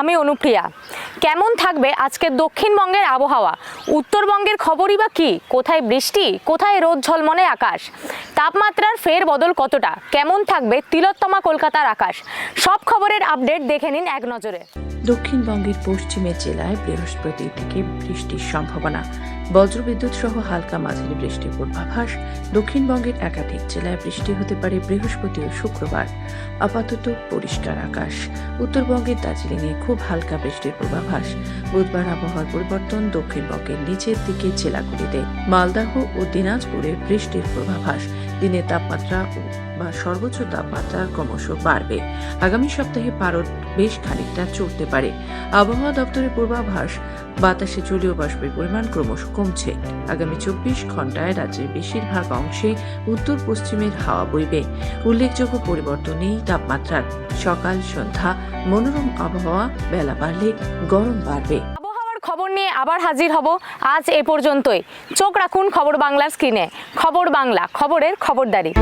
আমি অনুপ্রিয়া। কেমন থাকবে আজকে দক্ষিণবঙ্গের আবহাওয়া? উত্তরবঙ্গের খবরই বা কি? কোথায় বৃষ্টি, কোথায় রোদ ঝলমলে আকাশ? তাপমাত্রার ফের বদল কতটা? কেমন থাকবে তিলোত্তমা কলকাতার আকাশ? সব খবরের আপডেট দেখে নিন এক নজরে। দক্ষিণবঙ্গের পশ্চিমের জেলায় বৃহস্পতি থেকে বৃষ্টির সম্ভাবনা, বজ্রবিদ্যুৎ সহ হালকা মাঝারি বৃষ্টির পূর্বাভাস। দক্ষিণবঙ্গের একাধিক জেলায় বৃষ্টি হতে পারে বৃহস্পতি ও শুক্রবার। আপাতত পরিষ্কার আকাশ। উত্তরবঙ্গের দার্জিলিংয়ে খুব হালকা বৃষ্টির পূর্বাভাস। বুধবার আবহাওয়ার পরিবর্তন দক্ষিণবঙ্গের নিচের দিকে জেলাগুলিতে। মালদহ ও দিনাজপুরে বৃষ্টির পূর্বাভাস। দিনের তাপমাত্রা বা সর্বোচ্চ তাপমাত্রা ক্রমশ বাড়বে। আগামী সপ্তাহে পারদ বেশ খানিকটা চড়তে পারে। আবহাওয়া দপ্তরের পূর্বাভাস, বাতাসে জলীয় বাষ্পের পরিমাণ ক্রমশ কমছে। আগামী 24 ঘন্টায় রাজ্যের বেশিরভাগ অংশে উত্তর পশ্চিমের হাওয়া বইবে। উল্লেখযোগ্য পরিবর্তন নেই তাপমাত্রার। সকাল সন্ধ্যা মনোরম আবহাওয়া, বেলা বাড়লে গরম বাড়বে। আবহাওয়ার খবর নিয়ে আবার হাজির হব। আজ এ পর্যন্তই। চোখ রাখুন খবর বাংলার স্ক্রিনে। খবর বাংলা, খবরের খবরদারি।